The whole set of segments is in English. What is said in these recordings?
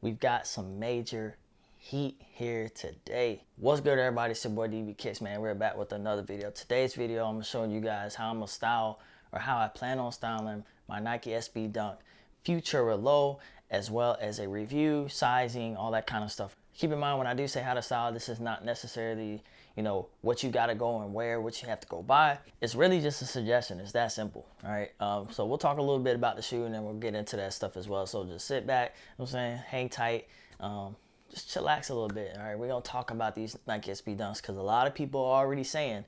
We've got some major heat here today. What's good, everybody? It's your boy DB Kicks, man. We're back with another video. Today's video, I'm showing you guys how I'm gonna style, or how I plan on styling my Nike SB Dunk Futura Low, as well as a review, sizing, all that kind of stuff. Keep in mind, when I do say how to style, this is not necessarily, you know, what you gotta go and wear, what you have to go buy. It's really just a suggestion. It's that simple, all right? So we'll talk a little bit about the shoe, and then we'll get into that stuff as well. So just sit back, you know what I'm saying, hang tight, just chillax a little bit, all right? We're gonna talk about these Nike SB Dunks, because a lot of people are already saying,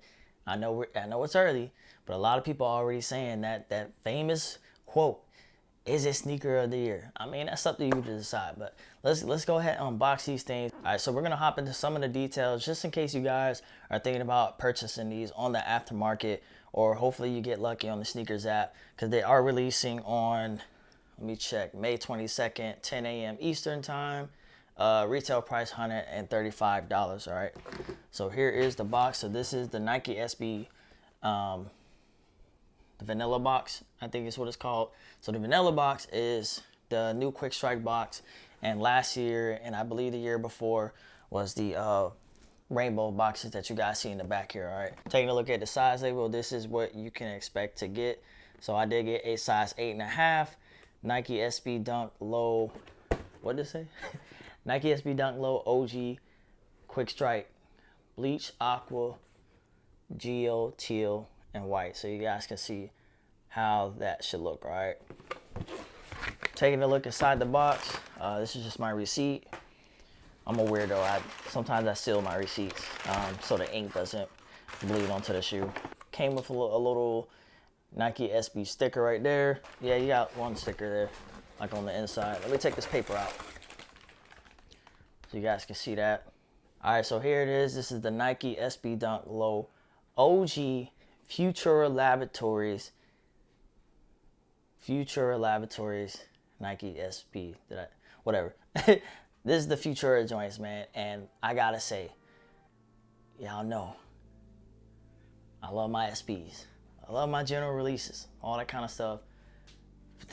I know it's early, but a lot of people are already saying that famous quote, is it sneaker of the year? I mean, that's up to you to decide, but let's go ahead and unbox these things. All right, so we're gonna hop into some of the details just in case you guys are thinking about purchasing these on the aftermarket, or hopefully you get lucky on the sneakers app, because they are releasing on, let me check, May 22nd, 10 a.m. Eastern time. Retail price $135, all right? So here is the box. So this is the Nike SB, the vanilla box, I think is what it's called. So the vanilla box is the new quick strike box, and last year, and I believe the year before, was the rainbow boxes that you guys see in the back here, all right? Taking a look at the size label, this is what you can expect to get. So I did get a size 8.5, Nike SB Dunk Low, what did it say? Nike SB Dunk Low OG quick strike, bleach, aqua, geo, teal, and white, so you guys can see how that should look, all right? Taking a look inside the box, this is just my receipt. I'm a weirdo. Sometimes I seal my receipts so the ink doesn't bleed onto the shoe. Came with a little Nike SB sticker right there. Yeah, you got one sticker there, like on the inside. Let me take this paper out so you guys can see that. All right, so here it is. This is the Nike SB Dunk Low OG Futura Laboratories Nike SB, whatever. This is the Futura joints, man, and I gotta say, y'all know, I love my SBs. I love my general releases, all that kind of stuff.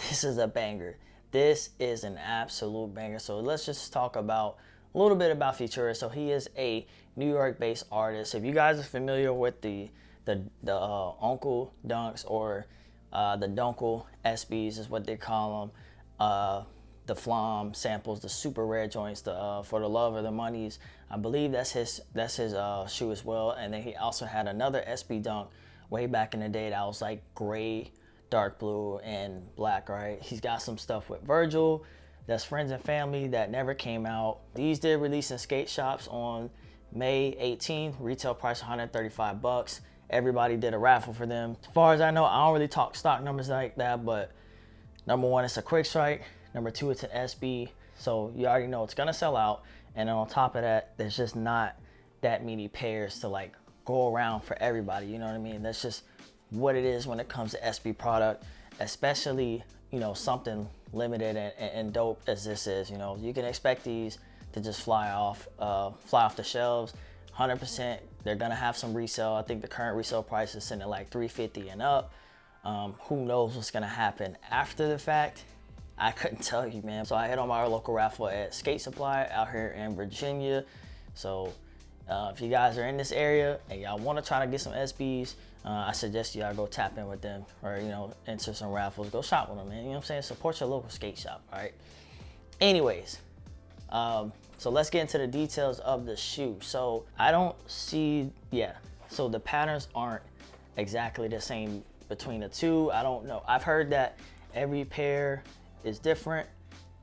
This is a banger. This is an absolute banger. So let's just talk about a little bit about Futura. So he is a New York-based artist. If you guys are familiar with the Uncle Dunks, or the Dunkle SBs is what they call them, the Flom samples, the super rare joints, the For the Love of the Monies, I believe that's his shoe as well. And then he also had another SB Dunk way back in the day that was like gray, dark blue, and black, right? He's got some stuff with Virgil, that's Friends and Family, that never came out. These did release in skate shops on May 18th, retail price $135. Everybody did a raffle for them. As far as I know, I don't really talk stock numbers like that, but number one, it's a quick strike. Number two, it's an SB. So you already know it's gonna sell out. And then on top of that, there's just not that many pairs to like go around for everybody, you know what I mean? That's just what it is when it comes to SB product, especially, you know, something limited and dope as this is. You know, you can expect these to just fly off the shelves. 100%, they're gonna have some resale. I think the current resale price is sitting at like $350 and up. Who knows what's gonna happen after the fact? I couldn't tell you, man. So I hit on my local raffle at Skate Supply out here in Virginia. So if you guys are in this area and y'all wanna try to get some SBs, I suggest y'all go tap in with them, or, you know, enter some raffles, go shop with them, man. You know what I'm saying? Support your local skate shop, all right? Anyways, so let's get into the details of the shoe. So I don't see, so the patterns aren't exactly the same between the two. I don't know. I've heard that every pair is different,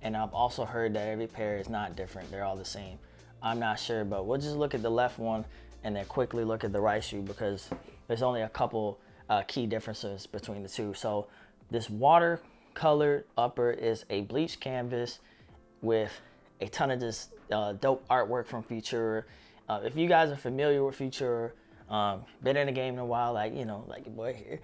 and I've also heard that every pair is not different. They're all the same. I'm not sure, but we'll just look at the left one and then quickly look at the right shoe, because there's only a couple key differences between the two. So this watercolored upper is a bleached canvas with a ton of this dope artwork from Futura. If you guys are familiar with Futura, been in the game in a while, like, you know, like your boy here,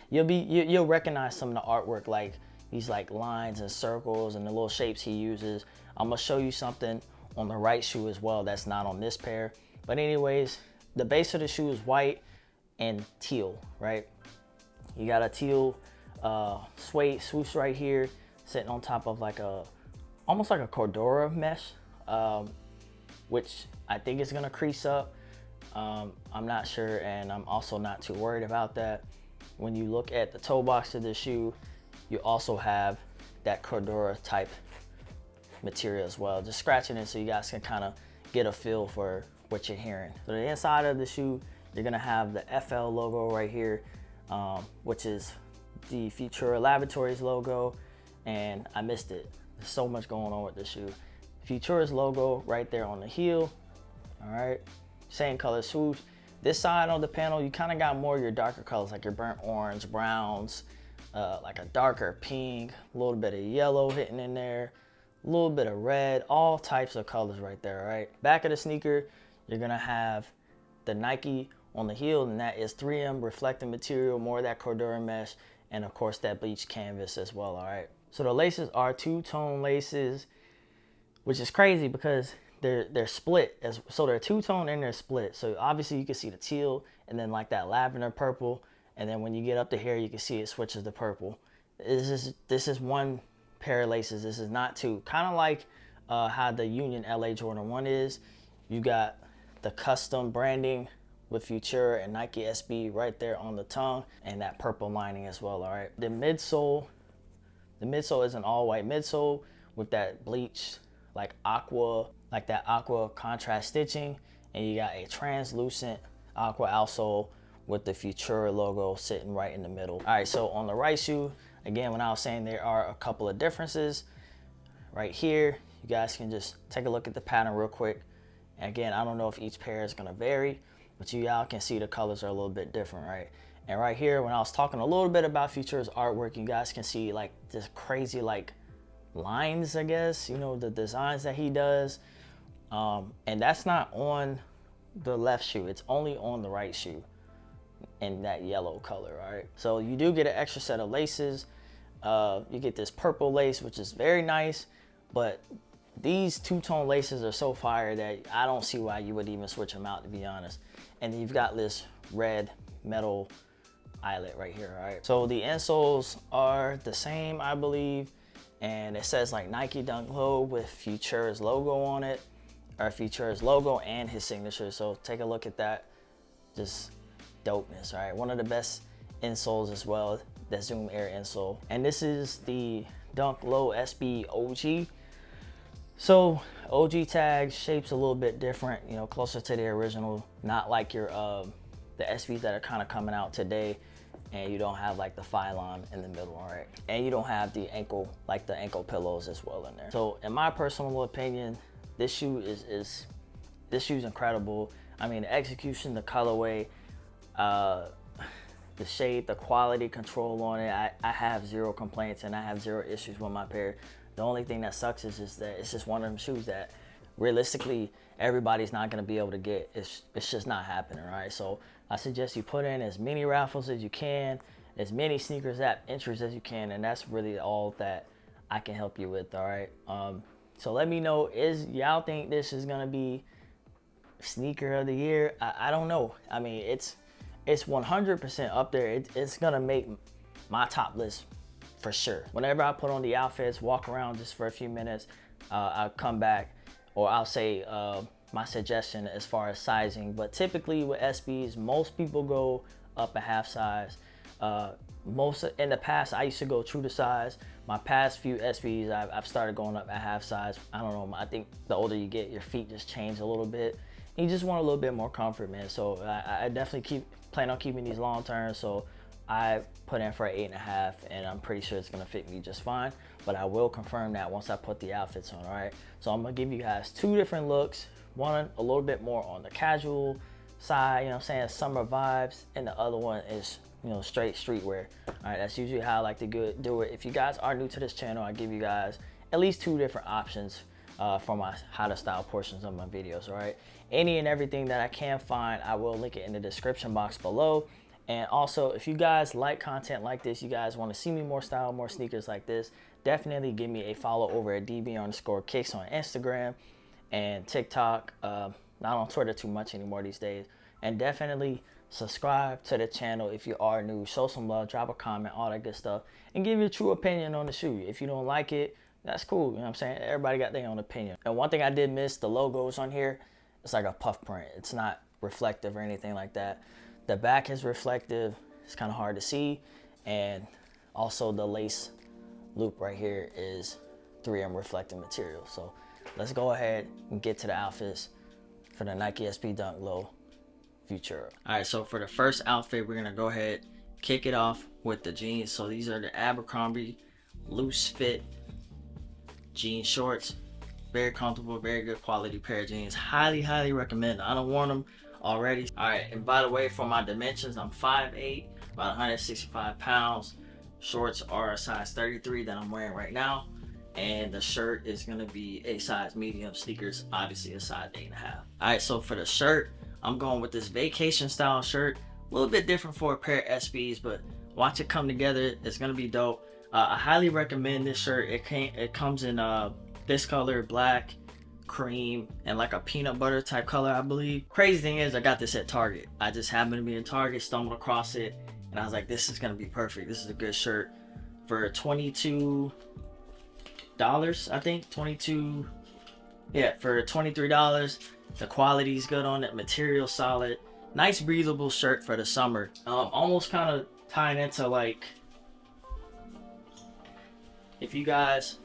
you'll recognize some of the artwork, like these like lines and circles and the little shapes he uses. I'm gonna show you something on the right shoe as well that's not on this pair. But anyways, the base of the shoe is white and teal, right? You got a teal suede swoosh right here, sitting on top of like a almost like a Cordura mesh, which I think is gonna crease up. I'm not sure, and I'm also not too worried about that. When you look at the toe box of the shoe, you also have that Cordura type material as well. Just scratching it so you guys can kind of get a feel for what you're hearing. So the inside of the shoe, you're gonna have the FL logo right here, which is the Futura Laboratories logo, and I missed it. There's so much going on with the shoe. Futura's logo right there on the heel. All right, same color swoosh. This side on the panel, you kind of got more of your darker colors, like your burnt orange, browns, like a darker pink, a little bit of yellow hitting in there, a little bit of red, all types of colors right there, right? Back of the sneaker, you're gonna have the Nike on the heel, and that is 3M reflective material, more of that Cordura mesh, and of course that bleached canvas as well, all right? So the laces are two-tone laces, which is crazy because they're split, so they're two-tone and they're split. So obviously you can see the teal and then like that lavender purple, and then when you get up to here, you can see it switches to purple. This is one pair of laces. This is not two. Kind of like how the Union LA Jordan 1 is. You got the custom branding with Futura and Nike SB right there on the tongue, and that purple lining as well, all right? The midsole is an all-white midsole with that bleached, like that aqua contrast stitching, and you got a translucent aqua outsole with the Futura logo sitting right in the middle. All right, so on the right shoe, again, when I was saying there are a couple of differences right here, you guys can just take a look at the pattern real quick. And again, I don't know if each pair is gonna vary, but you all can see the colors are a little bit different, right? And right here, when I was talking a little bit about Futura's artwork, you guys can see like this crazy like lines, I guess, you know, the designs that he does. And that's not on the left shoe, it's only on the right shoe in that yellow color, right? So you do get an extra set of laces. You get this purple lace, which is very nice, but these two-tone laces are so fire that I don't see why you would even switch them out, to be honest. And then you've got this red metal eyelet right here, all right? So the insoles are the same, I believe, and it says like Nike Dunk Low with Futura's logo on it, or Futura's logo and his signature. So take a look at that. Just dopeness, all right? One of the best insoles as well, the Zoom Air insole. And this is the Dunk Low SB OG. So OG tag shape's a little bit different, you know, closer to the original, not like your the SBs that are kind of coming out today, and you don't have like the phylon in the middle, all right? And you don't have the ankle, like the ankle pillows as well in there. So in my personal opinion, this shoe is this shoe's incredible. I mean, the execution, the colorway, the shape, the quality control on it, I have zero complaints and I have zero issues with my pair. The only thing that sucks is that it's just one of them shoes that realistically everybody's not gonna be able to get. It's just not happening, right? So I suggest you put in as many raffles as you can, as many sneakers app entries as you can, and that's really all that I can help you with, all right? So let me know, y'all think this is gonna be sneaker of the year? I don't know. I mean, it's 100% up there. It's gonna make my top list for sure. Whenever I put on the outfits, walk around just for a few minutes, I'll come back, or I'll say my suggestion as far as sizing. But typically with SBs, most people go up a half size. In the past, I used to go true to size. My past few SBs, I've started going up a half size. I don't know, I think the older you get, your feet just change a little bit. You just want a little bit more comfort, man. So I definitely plan on keeping these long term. So I put in for an 8.5, and I'm pretty sure it's gonna fit me just fine. But I will confirm that once I put the outfits on, all right? So I'm gonna give you guys two different looks. One a little bit more on the casual side, you know what I'm saying, summer vibes, and the other one is, you know, straight streetwear. All right, that's usually how I like to do it. If you guys are new to this channel, I give you guys at least two different options for my how to style portions of my videos, all right? Any and everything that I can find, I will link it in the description box below. And also, if you guys like content like this, you guys want to see me more style, more sneakers like this, definitely give me a follow over at DB_kicks on Instagram and TikTok. Not on Twitter too much anymore these days. And definitely subscribe to the channel if you are new. Show some love, drop a comment, all that good stuff, and give your true opinion on the shoe. If you don't like it, that's cool. You know what I'm saying? Everybody got their own opinion. And one thing I did miss, the logos on here, it's like a puff print. It's not reflective or anything like that. The back is reflective. It's kind of hard to see. And also the lace loop right here is 3M reflective material. So let's go ahead and get to the outfits for the Nike SB Dunk Low Futura. All right, so for the first outfit, we're gonna go ahead, kick it off with the jeans. So these are the Abercrombie loose fit jean shorts. Very comfortable, very good quality pair of jeans. Highly recommend. I don't want them already. All right, and by the way, for my dimensions, I'm 5'8", about 165 pounds. Shorts are a size 33 that I'm wearing right now. And the shirt is gonna be a size medium. Sneakers, obviously a size 8.5. All right, so for the shirt, I'm going with this vacation style shirt. A little bit different for a pair of SBs, but watch it come together. It's gonna be dope. I highly recommend this shirt. It comes in this color, black, cream, and like a peanut butter type color, I believe. Crazy thing is, I got this at Target. I just happened to be in Target, stumbled across it, and I was like, this is gonna be perfect. This is a good shirt for $22, I think. 22, yeah, for $23. The quality's good on it, material solid. Nice breathable shirt for the summer. Almost kind of tying into, like, if you guys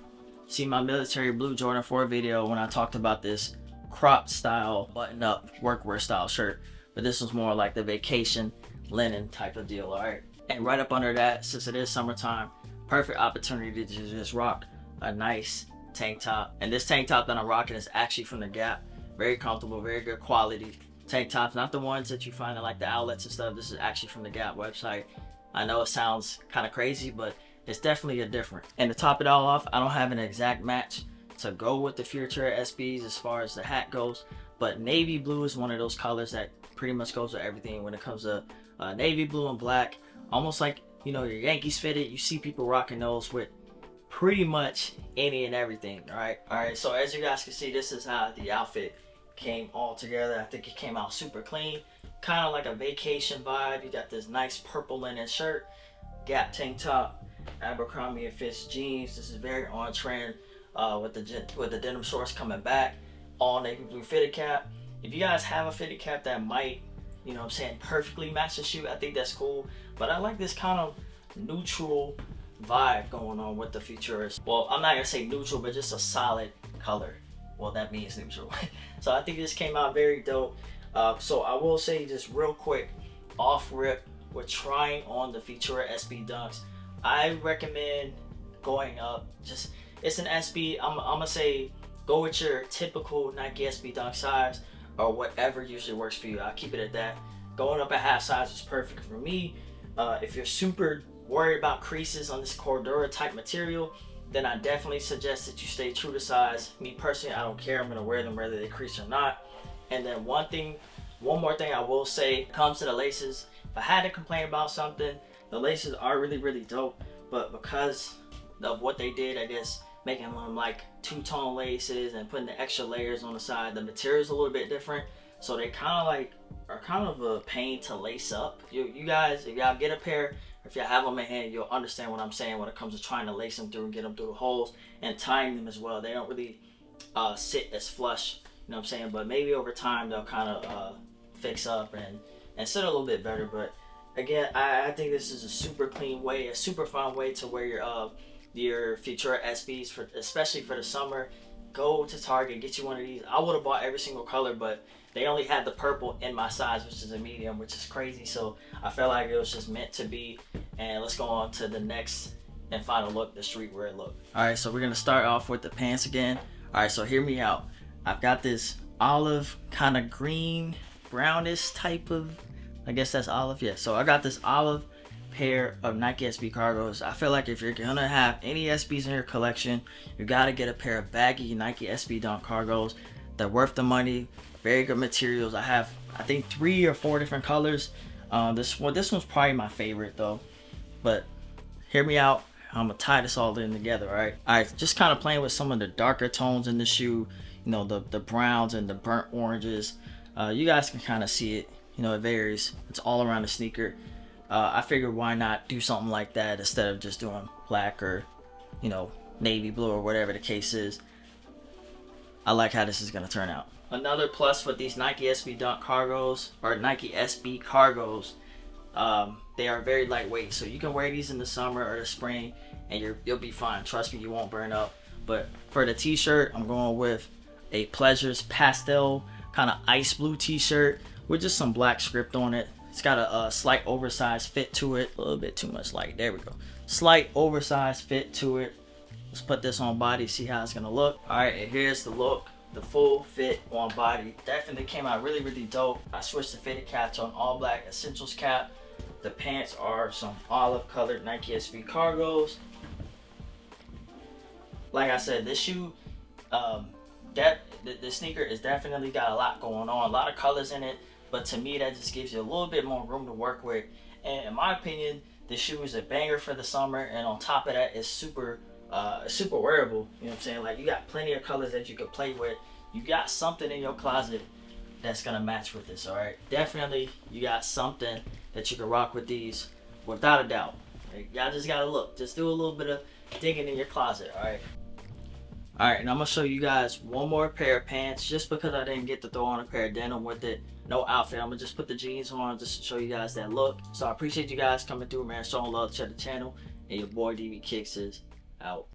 see my military blue Jordan 4 video when I talked about this crop style button up workwear style shirt, but this was more like the vacation linen type of deal. All right, and right up under that, since it is summertime, perfect opportunity to just rock a nice tank top. And this tank top that I'm rocking is actually from the Gap. Very comfortable, very good quality tank tops, not the ones that you find in like the outlets and stuff. This is actually from the Gap website. I know it sounds kind of crazy, but it's definitely a different. And to top it all off, I don't have an exact match to go with the Futura SBs as far as the hat goes, but navy blue is one of those colors that pretty much goes with everything when it comes to navy blue and black. Almost like, you know, your Yankees fitted. You see people rocking those with pretty much any and everything. All right, so as you guys can see, this is how the outfit came all together. I think it came out super clean, kind of like a vacation vibe. You got this nice purple linen shirt, Gap tank top, Abercrombie & Fitch jeans. This is very on trend with the denim shorts coming back. All navy blue fitted cap. If you guys have a fitted cap that might, you know what I'm saying, perfectly match the shoe, I think that's cool. But I like this kind of neutral vibe going on with the Futuras. Well, I'm not gonna say neutral, but just a solid color. Well, that means neutral. So I think this came out very dope. So I will say just real quick, off rip, we're trying on the Futura SB Dunks. I recommend going up. Just, it's an SB. I'm gonna say go with your typical Nike SB Dunk size or whatever usually works for you. I'll keep it at that. Going up a half size is perfect for me. If you're super worried about creases on this Cordura type material, then I definitely suggest that you stay true to size. Me personally, I don't care. I'm gonna wear them whether they crease or not. And then one more thing I will say comes to the laces. If I had to complain about something, the laces are really dope, but because of what they did, I guess making them like two-tone laces and putting the extra layers on the side, the material is a little bit different, so they kind of a pain to lace up. You guys, if y'all get a pair, if y'all have them in hand, you'll understand what I'm saying when it comes to trying to lace them through and get them through the holes and tying them as well. They don't really sit as flush, you know what I'm saying, but maybe over time they'll kind of fix up and sit a little bit better. But again, I think this is a super clean way, a super fun way to wear your Futura SBs, especially for the summer. Go to Target, get you one of these. I would have bought every single color, but they only had the purple in my size, which is a medium, which is crazy. So I felt like it was just meant to be. And let's go on to the next and final look, the streetwear look. All right, so we're gonna start off with the pants again. All right, so hear me out. I've got this olive, kind of green, brownish type of, I guess that's olive, yeah. So I got this olive pair of Nike SB cargos. I feel like if you're gonna have any SBs in your collection, you gotta get a pair of baggy Nike SB Dunk cargos. They're worth the money, very good materials. I have, I think, 3 or 4 different colors. This one's probably my favorite though, but hear me out. I'm gonna tie this all in together, all right? All right, just kind of playing with some of the darker tones in the shoe, you know, the browns and the burnt oranges. You guys can kind of see it, you know, it varies. It's all around the sneaker. I figured why not do something like that instead of just doing black or, you know, navy blue or whatever the case is. I like how this is gonna turn out. Another plus with these Nike SB Dunk cargos or Nike SB cargos, they are very lightweight, so you can wear these in the summer or the spring and you'll be fine. Trust me, you won't burn up. But for the t-shirt, I'm going with a Pleasures pastel kind of ice blue t-shirt with just some black script on it. It's got a slight oversized fit to it, a little bit too much light. There we go. Slight oversized fit to it. Let's put this on body, see how it's gonna look. All right, and here's the look, the full fit on body. Definitely came out really, really dope. I switched the fitted cap to an all black essentials cap. The pants are some olive colored Nike SB cargos. Like I said, this shoe, the sneaker is definitely got a lot going on, a lot of colors in it, but to me that just gives you a little bit more room to work with. And in my opinion, this shoe is a banger for the summer, and on top of that, it's super wearable. You know what I'm saying? Like, you got plenty of colors that you could play with. You got something in your closet that's gonna match with this. All right, definitely you got something that you can rock with these without a doubt. Y'all just gotta look, just do a little bit of digging in your closet. All right, and I'm gonna show you guys one more pair of pants, just because I didn't get to throw on a pair of denim with it. No outfit. I'm gonna just put the jeans on just to show you guys that look. So I appreciate you guys coming through, man, showing love to the channel. And your boy DB Kicks is out.